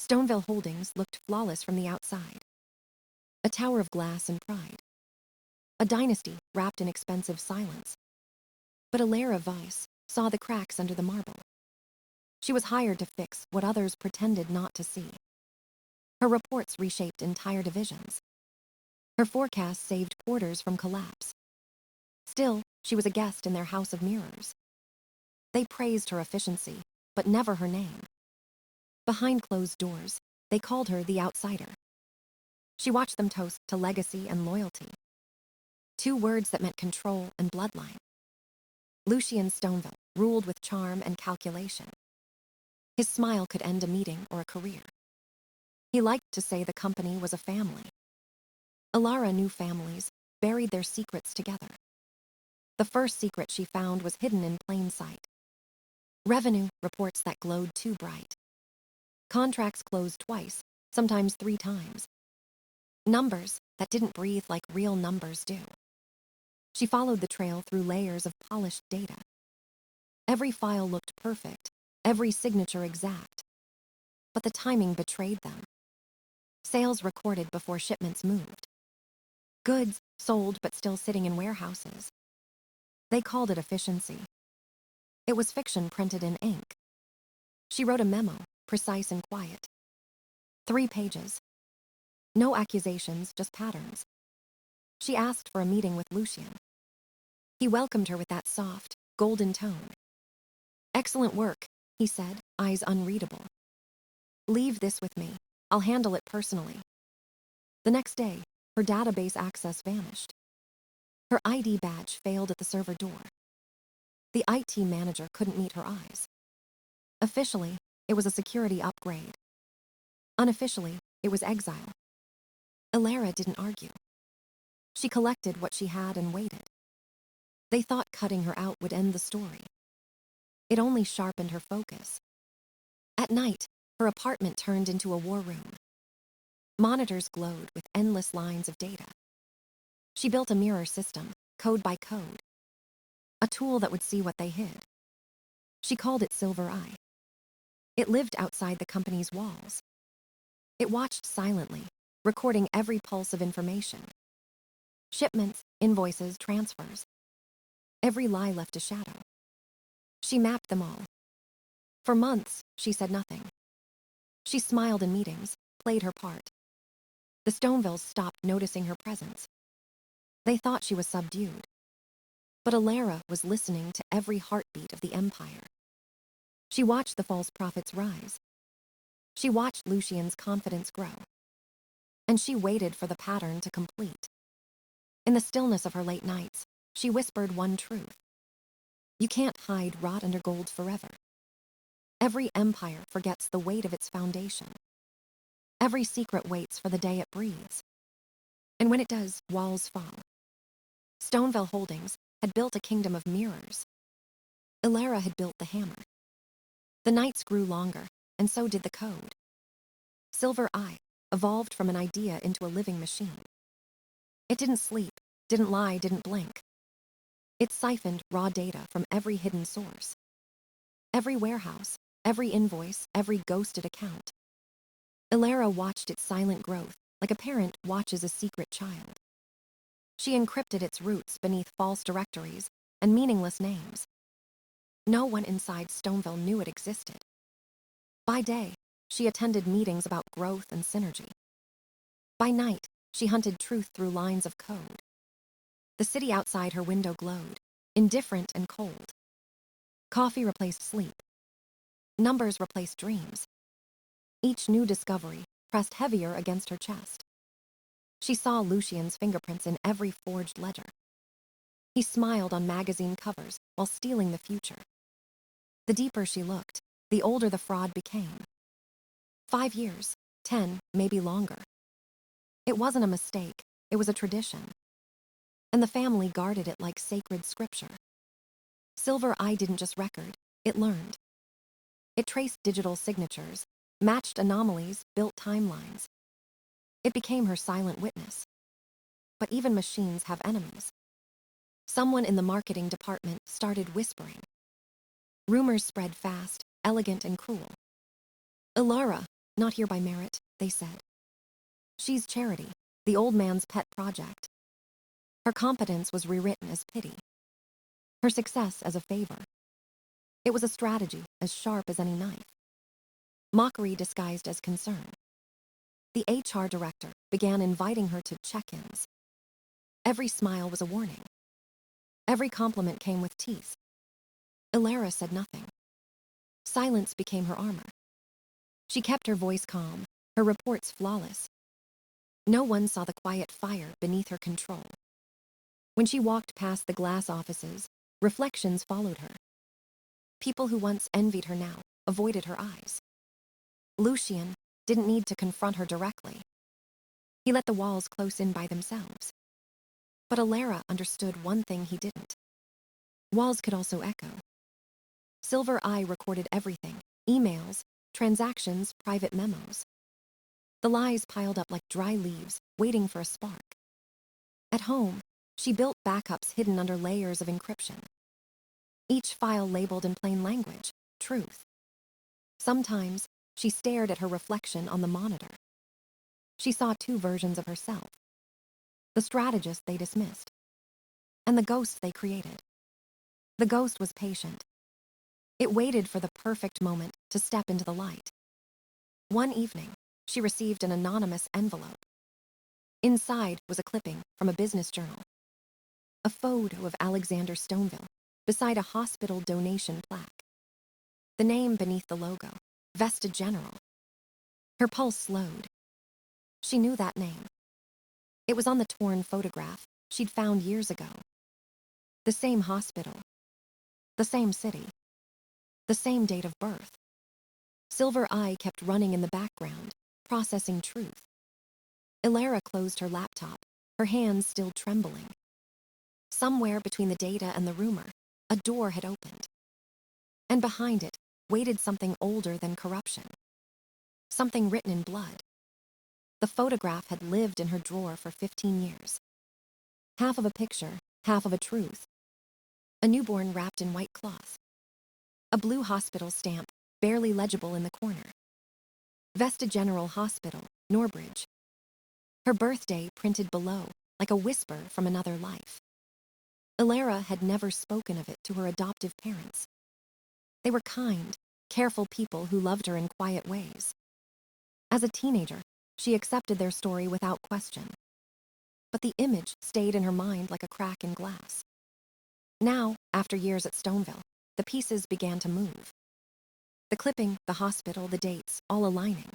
Stonevale Holdings looked flawless from the outside. A tower of glass and pride. A dynasty wrapped in expensive silence. But Elara Voss saw the cracks under the marble. She was hired to fix what others pretended not to see. Her reports reshaped entire divisions. Her forecasts saved quarters from collapse. Still, she was a guest in their house of mirrors. They praised her efficiency, but never her name. Behind closed doors, they called her the outsider. She watched them toast to legacy and loyalty. Two words that meant control and bloodline. Lucien Stonevale ruled with charm and calculation. His smile could end a meeting or a career. He liked to say the company was a family. Elara knew families buried their secrets together. The first secret she found was hidden in plain sight. Revenue reports that glowed too bright. Contracts closed twice, sometimes 3 times. Numbers that didn't breathe like real numbers do. She followed the trail through layers of polished data. Every file looked perfect, every signature exact. But the timing betrayed them. Sales recorded before shipments moved. Goods sold but still sitting in warehouses. They called it efficiency. It was fiction printed in ink. She wrote a memo, precise and quiet. 3 pages. No accusations, just patterns. She asked for a meeting with Lucien. He welcomed her with that soft, golden tone. "Excellent work," he said, eyes unreadable. "Leave this with me. I'll handle it personally." The next day, her database access vanished. Her ID badge failed at the server door. The IT manager couldn't meet her eyes. Officially, it was a security upgrade. Unofficially, it was exile. Elara didn't argue. She collected what she had and waited. They thought cutting her out would end the story. It only sharpened her focus. At night, her apartment turned into a war room. Monitors glowed with endless lines of data. She built a mirror system, code by code. A tool that would see what they hid. She called it Silver Eye. It lived outside the company's walls. It watched silently, recording every pulse of information. Shipments, invoices, transfers. Every lie left a shadow. She mapped them all. For months, she said nothing. She smiled in meetings, played her part. The Stonevales stopped noticing her presence. They thought she was subdued. But Elara was listening to every heartbeat of the empire. She watched the false prophets rise. She watched Lucien's confidence grow. And she waited for the pattern to complete. In the stillness of her late nights, she whispered one truth. You can't hide rot under gold forever. Every empire forgets the weight of its foundation. Every secret waits for the day it breathes. And when it does, walls fall. Stonevale Holdings had built a kingdom of mirrors. Elara had built the hammer. The nights grew longer, and so did the code. Silver Eye evolved from an idea into a living machine. It didn't sleep, didn't lie, didn't blink. It siphoned raw data from every hidden source. Every warehouse, every invoice, every ghosted account. Elara watched its silent growth like a parent watches a secret child. She encrypted its roots beneath false directories and meaningless names. No one inside Stonevale knew it existed. By day, she attended meetings about growth and synergy. By night, she hunted truth through lines of code. The city outside her window glowed, indifferent and cold. Coffee replaced sleep. Numbers replaced dreams. Each new discovery pressed heavier against her chest. She saw Lucien's fingerprints in every forged ledger. He smiled on magazine covers while stealing the future. The deeper she looked, the older the fraud became. 5 years, 10, maybe longer. It wasn't a mistake, it was a tradition. And the family guarded it like sacred scripture. Silver Eye didn't just record, it learned. It traced digital signatures, matched anomalies, built timelines. It became her silent witness. But even machines have enemies. Someone in the marketing department started whispering. Rumors spread fast, elegant and cruel. Elara, Not here by merit, they said. She's charity, the old man's pet project. Her competence was rewritten as pity. Her success as a favor. It was a strategy as sharp as any knife. Mockery disguised as concern. The HR director began inviting her to check-ins. Every smile was a warning. Every compliment came with teeth. Elara said nothing. Silence became her armor. She kept her voice calm, her reports flawless. No one saw the quiet fire beneath her control. When she walked past the glass offices, reflections followed her. People who once envied her now avoided her eyes. Lucian didn't need to confront her directly. He let the walls close in by themselves. But Elara understood one thing he didn't. Walls could also echo. Silver Eye recorded everything: emails, transactions, private memos. The lies piled up like dry leaves, waiting for a spark. At home, she built backups hidden under layers of encryption. Each file labeled in plain language: truth. Sometimes, she stared at her reflection on the monitor. She saw two versions of herself. The strategist they dismissed, and the ghost they created. The ghost was patient. It waited for the perfect moment to step into the light. One evening, she received an anonymous envelope. Inside was a clipping from a business journal. A photo of Alexander Stonevale beside a hospital donation plaque. The name beneath the logo: Vesta General. Her pulse slowed. She knew that name. It was on the torn photograph she'd found years ago. The same hospital. The same city. The same date of birth. Silver Eye kept running in the background, processing truth. Elara closed her laptop, her hands still trembling. Somewhere between the data and the rumor, a door had opened. And behind it waited something older than corruption. Something written in blood. The photograph had lived in her drawer for 15 years. Half of a picture, half of a truth. A newborn wrapped in white cloth. A blue hospital stamp, barely legible in the corner. Vesta General Hospital, Norbridge. Her birthday printed below, like a whisper from another life. Elara had never spoken of it to her adoptive parents. They were kind, careful people who loved her in quiet ways. As a teenager, she accepted their story without question. But the image stayed in her mind like a crack in glass. Now, after years at Stonevale, the pieces began to move. The clipping, the hospital, the dates, all aligning.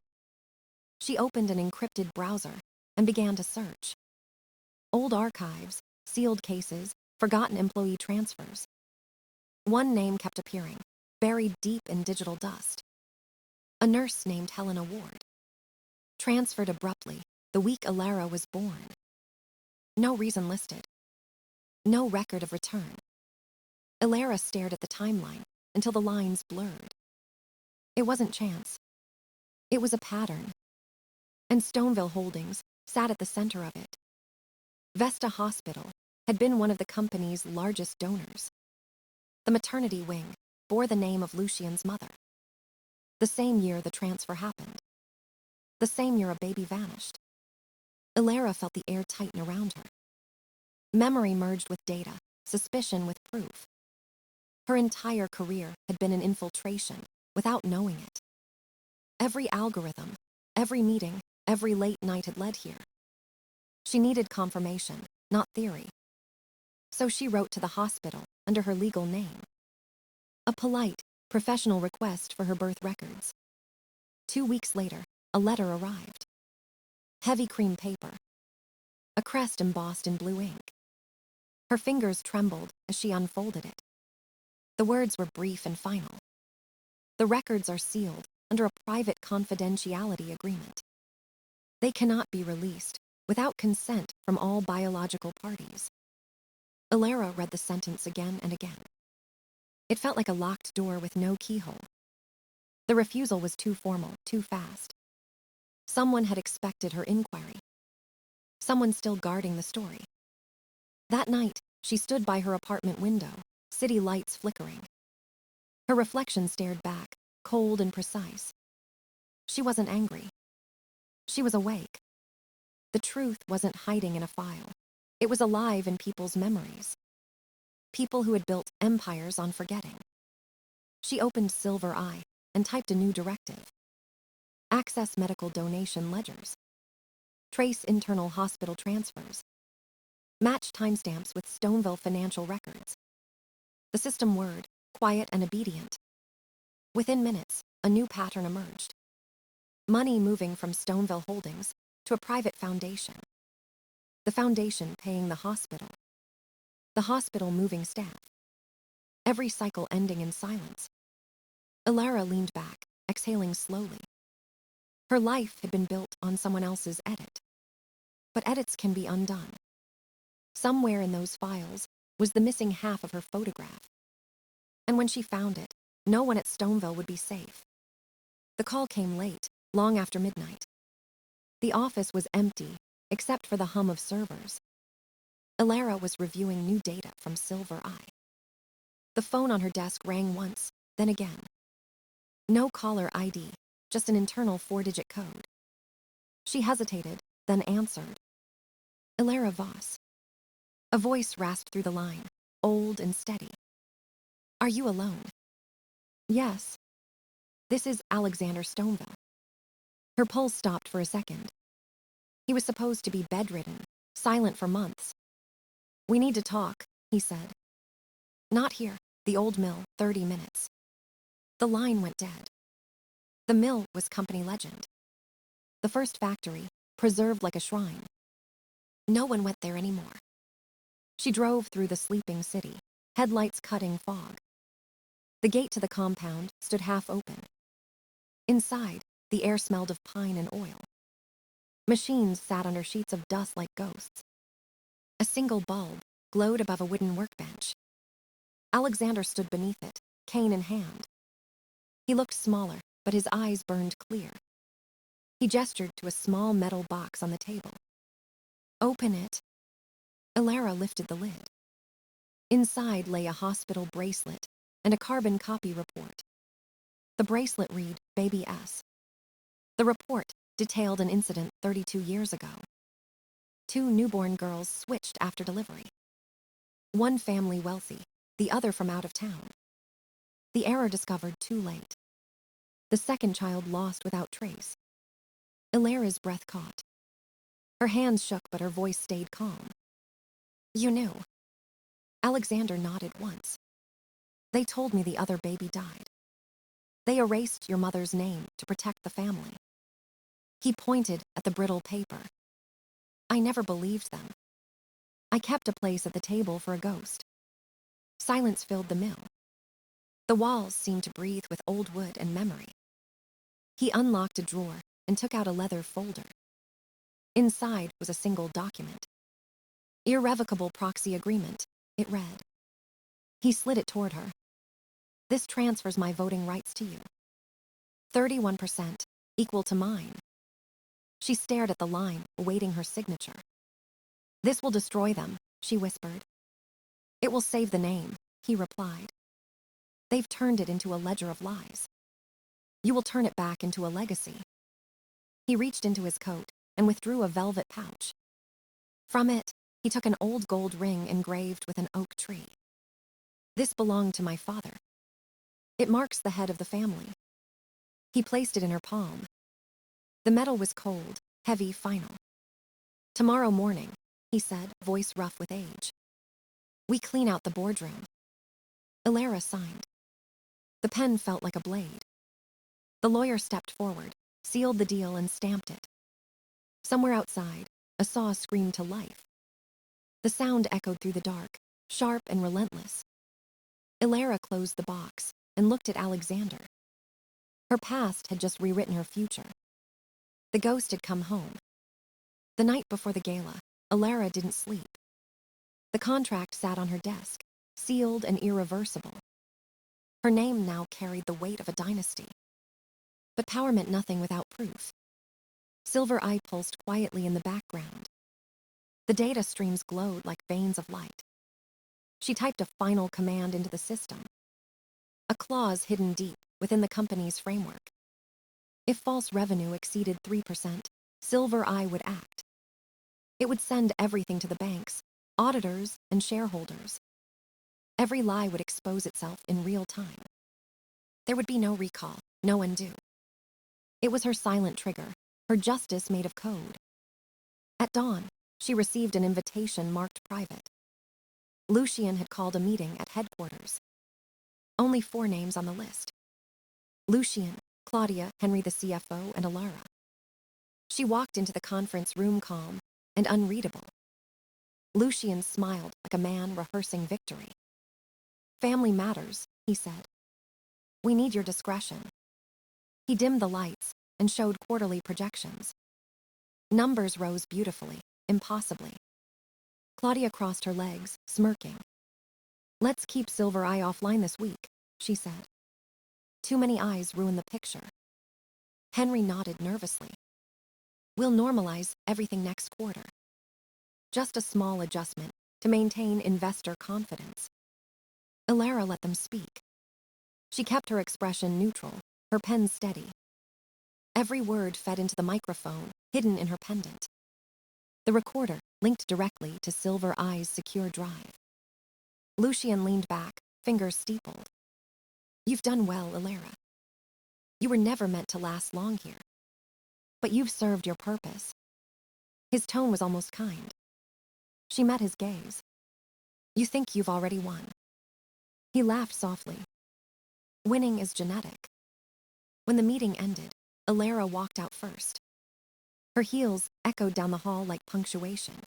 She opened an encrypted browser and began to search. Old archives, sealed cases, forgotten employee transfers. One name kept appearing, buried deep in digital dust. A nurse named Helena Ward. Transferred abruptly the week Elara was born. No reason listed. No record of return. Elara stared at the timeline until the lines blurred. It wasn't chance. It was a pattern. And Stonevale Holdings sat at the center of it. Vesta Hospital had been one of the company's largest donors. The maternity wing bore the name of Lucian's mother. The same year the transfer happened. The same year a baby vanished. Elara felt the air tighten around her. Memory merged with data, suspicion with proof. Her entire career had been an infiltration, without knowing it. Every algorithm, every meeting, every late night had led here. She needed confirmation, not theory. So she wrote to the hospital under her legal name. A polite, professional request for her birth records. 2 weeks later, a letter arrived. Heavy cream paper. A crest embossed in blue ink. Her fingers trembled as she unfolded it. The words were brief and final. The records are sealed under a private confidentiality agreement. They cannot be released without consent from all biological parties. Elara read the sentence again and again. It felt like a locked door with no keyhole. The refusal was too formal, too fast. Someone had expected her inquiry. Someone still guarding the story. That night, she stood by her apartment window, city lights flickering. Her reflection stared back, cold and precise. She wasn't angry. She was awake. The truth wasn't hiding in a file. It was alive in people's memories. People who had built empires on forgetting. She opened Silver Eye and typed a new directive. Access medical donation ledgers. Trace internal hospital transfers. Match timestamps with Stonevale financial records. The system whirred, quiet and obedient. Within minutes, a new pattern emerged. Money moving from Stonevale Holdings to a private foundation. The foundation paying the hospital. The hospital moving staff. Every cycle ending in silence. Elara leaned back, exhaling slowly. Her life had been built on someone else's edit. But edits can be undone. Somewhere in those files was the missing half of her photograph. And when she found it, no one at Stonevale would be safe. The call came late, long after midnight. The office was empty, except for the hum of servers. Elara was reviewing new data from Silver Eye. The phone on her desk rang once, then again. No caller ID, just an internal 4-digit code. She hesitated, then answered. Elara Voss. A voice rasped through the line, old and steady. Are you alone? Yes. This is Alexander Stonevale. Her pulse stopped for a second. He was supposed to be bedridden, silent for months. We need to talk, he said. Not here, the old mill, 30 minutes. The line went dead. The mill was company legend. The first factory, preserved like a shrine. No one went there anymore. She drove through the sleeping city, headlights cutting fog. The gate to the compound stood half open. Inside, the air smelled of pine and oil. Machines sat under sheets of dust like ghosts. A single bulb glowed above a wooden workbench. Alexander stood beneath it, cane in hand. He looked smaller, but his eyes burned clear. He gestured to a small metal box on the table. Open it. Elara lifted the lid. Inside lay a hospital bracelet and a carbon copy report. The bracelet read, Baby S. The report detailed an incident 32 years ago. 2 newborn girls switched after delivery. One family wealthy, the other from out of town. The error discovered too late. The second child lost without trace. Elara's breath caught. Her hands shook, but her voice stayed calm. You knew. Alexander nodded once. They told me the other baby died. They erased your mother's name to protect the family. He pointed at the brittle paper. I never believed them. I kept a place at the table for a ghost. Silence filled the mill. The walls seemed to breathe with old wood and memory. He unlocked a drawer and took out a leather folder. Inside was a single document. Irrevocable proxy agreement, it read. He slid it toward her. This transfers my voting rights to you. 31%, equal to mine. She stared at the line, awaiting her signature. This will destroy them, she whispered. It will save the name, he replied. They've turned it into a ledger of lies. You will turn it back into a legacy. He reached into his coat and withdrew a velvet pouch. From it, he took an old gold ring engraved with an oak tree. This belonged to my father. It marks the head of the family. He placed it in her palm. The metal was cold, heavy, final. Tomorrow morning, he said, voice rough with age. We clean out the boardroom. Elara signed. The pen felt like a blade. The lawyer stepped forward, sealed the deal, and stamped it. Somewhere outside, a saw screamed to life. The sound echoed through the dark, sharp and relentless. Elara closed the box and looked at Alexander. Her past had just rewritten her future. The ghost had come home. The night before the gala, Elara didn't sleep. The contract sat on her desk, sealed and irreversible. Her name now carried the weight of a dynasty. But power meant nothing without proof. Silver Eye pulsed quietly in the background. The data streams glowed like veins of light. She typed a final command into the system. A clause hidden deep within the company's framework. If false revenue exceeded 3%, Silver Eye would act. It would send everything to the banks, auditors, and shareholders. Every lie would expose itself in real time. There would be no recall, no undo. It was her silent trigger, her justice made of code. At dawn, she received an invitation marked private. Lucien had called a meeting at headquarters. Only 4 names on the list. Lucien, Claudia, Henry the CFO, and Elara. She walked into the conference room calm and unreadable. Lucien smiled like a man rehearsing victory. "Family matters," he said. "We need your discretion." He dimmed the lights and showed quarterly projections. Numbers rose beautifully, impossibly. Claudia crossed her legs, smirking. "Let's keep Silver Eye offline this week," she said. "Too many eyes ruin the picture." Henry nodded nervously. "We'll normalize everything next quarter. Just a small adjustment to maintain investor confidence." Elara let them speak. She kept her expression neutral, her pen steady. Every word fed into the microphone, hidden in her pendant. The recorder linked directly to Silver Eye's secure drive. Lucien leaned back, fingers steepled. "You've done well, Elara. You were never meant to last long here. But you've served your purpose." His tone was almost kind. She met his gaze. "You think you've already won." He laughed softly. "Winning is genetic." When the meeting ended, Elara walked out first. Her heels echoed down the hall like punctuation.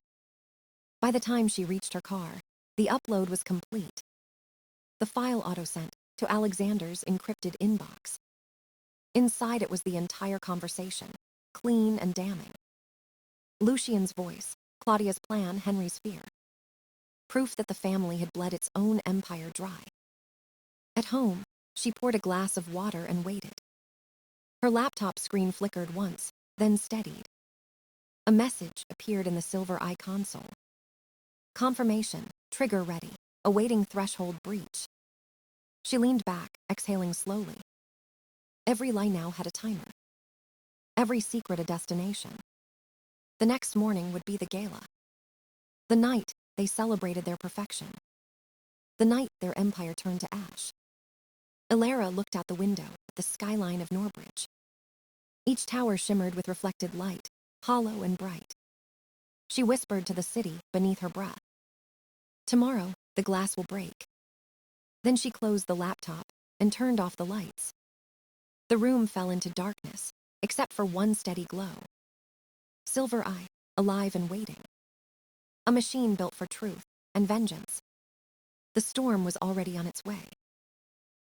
By the time she reached her car, the upload was complete. The file auto-sent to Alexander's encrypted inbox. Inside it was the entire conversation, clean and damning. Lucien's voice, Claudia's plan, Henry's fear. Proof that the family had bled its own empire dry. At home, she poured a glass of water and waited. Her laptop screen flickered once, then steadied. A message appeared in the Silver Eye console. "Confirmation, trigger ready, awaiting threshold breach." She leaned back, exhaling slowly. Every lie now had a timer. Every secret a destination. The next morning would be the gala. The night they celebrated their perfection. The night their empire turned to ash. Elara looked out the window at the skyline of Norbridge. Each tower shimmered with reflected light, hollow and bright. She whispered to the city beneath her breath. "Tomorrow, the glass will break." Then she closed the laptop and turned off the lights. The room fell into darkness, except for one steady glow. Silver Eye, alive and waiting. A machine built for truth and vengeance. The storm was already on its way.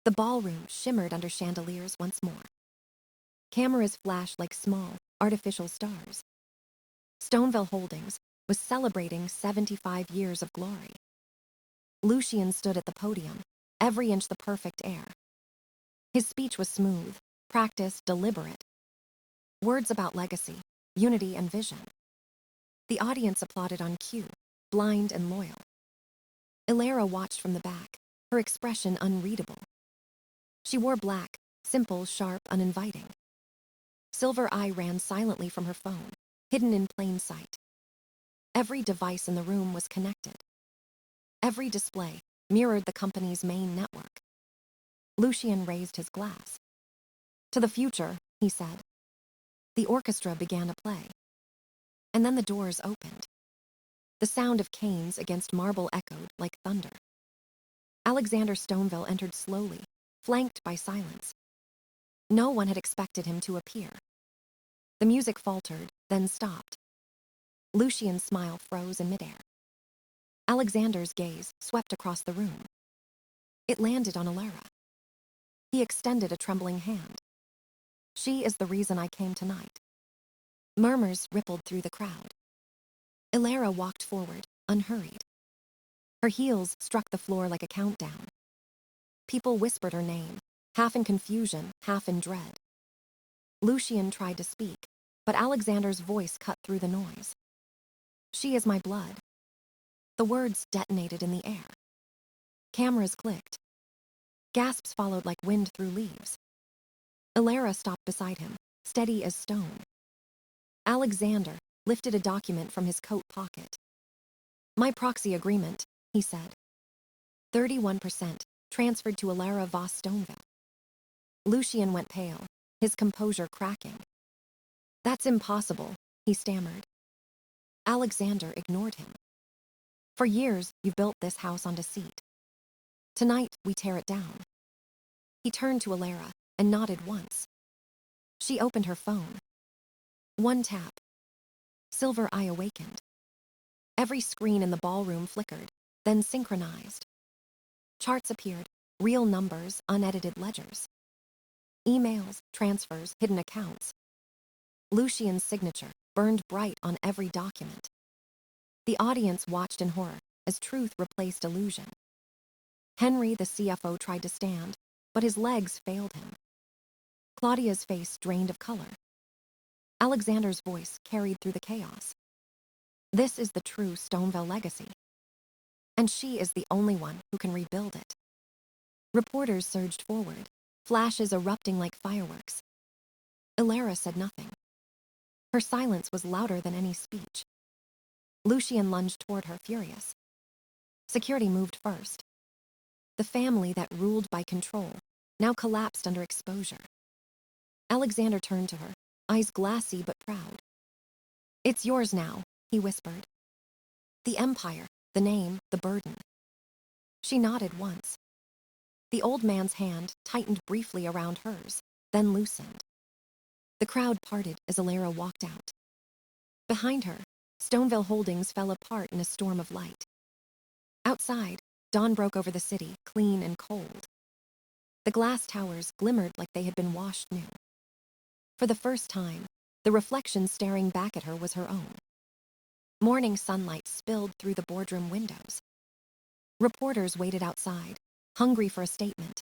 The ballroom shimmered under chandeliers once more. Cameras flashed like small, artificial stars. Stonevale Holdings was celebrating 75 years of glory. Lucien stood at the podium, every inch the perfect air. His speech was smooth, practiced, deliberate. Words about legacy, unity, and vision. The audience applauded on cue, blind and loyal. Elara watched from the back, her expression unreadable. She wore black, simple, sharp, uninviting. Silver Eye ran silently from her phone, hidden in plain sight. Every device in the room was connected. Every display mirrored the company's main network. Lucien raised his glass. "To the future," he said. The orchestra began to play. And then the doors opened. The sound of canes against marble echoed like thunder. Alexander Stonevale entered slowly, flanked by silence. No one had expected him to appear. The music faltered, then stopped. Lucien's smile froze in midair. Alexander's gaze swept across the room. It landed on Elara. He extended a trembling hand. "She is the reason I came tonight." Murmurs rippled through the crowd. Elara walked forward, unhurried. Her heels struck the floor like a countdown. People whispered her name, half in confusion, half in dread. Lucien tried to speak, but Alexander's voice cut through the noise. "She is my blood." The words detonated in the air. Cameras clicked. Gasps followed like wind through leaves. Elara stopped beside him, steady as stone. Alexander lifted a document from his coat pocket. "My proxy agreement," he said. 31% transferred to Elara Voss Stonevale. Lucian went pale, his composure cracking. "That's impossible," he stammered. Alexander ignored him. "For years, you've built this house on deceit. Tonight, we tear it down." He turned to Elara and nodded once. She opened her phone. One tap. Silver Eye awakened. Every screen in the ballroom flickered, then synchronized. Charts appeared, real numbers, unedited ledgers. Emails, transfers, hidden accounts. Lucian's signature burned bright on every document. The audience watched in horror as truth replaced illusion. Henry, the CFO, tried to stand, but his legs failed him. Claudia's face drained of color. Alexander's voice carried through the chaos. "This is the true Stonevale legacy. And she is the only one who can rebuild it." Reporters surged forward, flashes erupting like fireworks. Elara said nothing. Her silence was louder than any speech. Lucian lunged toward her, furious. Security moved first. The family that ruled by control now collapsed under exposure. Alexander turned to her, eyes glassy but proud. "It's yours now," he whispered. "The empire, the name, the burden." She nodded once. The old man's hand tightened briefly around hers, then loosened. The crowd parted as Elara walked out. Behind her, Stonevale Holdings fell apart in a storm of light. Outside, dawn broke over the city, clean and cold. The glass towers glimmered like they had been washed new. For the first time, the reflection staring back at her was her own. Morning sunlight spilled through the boardroom windows. Reporters waited outside, hungry for a statement.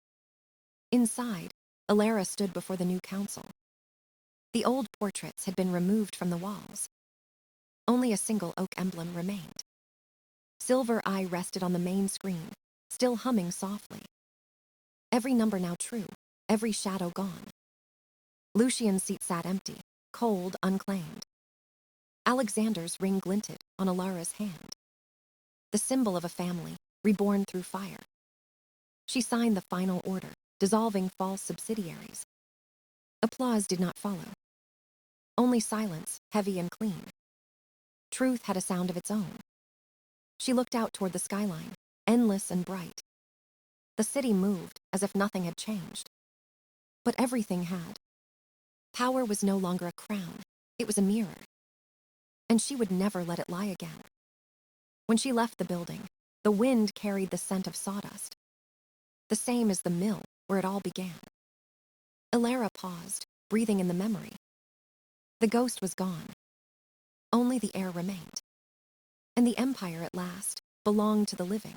Inside, Elara stood before the new council. The old portraits had been removed from the walls. Only a single oak emblem remained. Silver Eye rested on the main screen, still humming softly. Every number now true, every shadow gone. Lucian's seat sat empty, cold, unclaimed. Alexander's ring glinted on Elara's hand. The symbol of a family, reborn through fire. She signed the final order, dissolving false subsidiaries. Applause did not follow. Only silence, heavy and clean. Truth had a sound of its own. She looked out toward the skyline, endless and bright. The city moved as if nothing had changed. But everything had. Power was no longer a crown, it was a mirror. And she would never let it lie again. When she left the building, the wind carried the scent of sawdust. The same as the mill where it all began. Elara paused, breathing in the memory. The ghost was gone. Only the air remained. And the empire, at last, belonged to the living.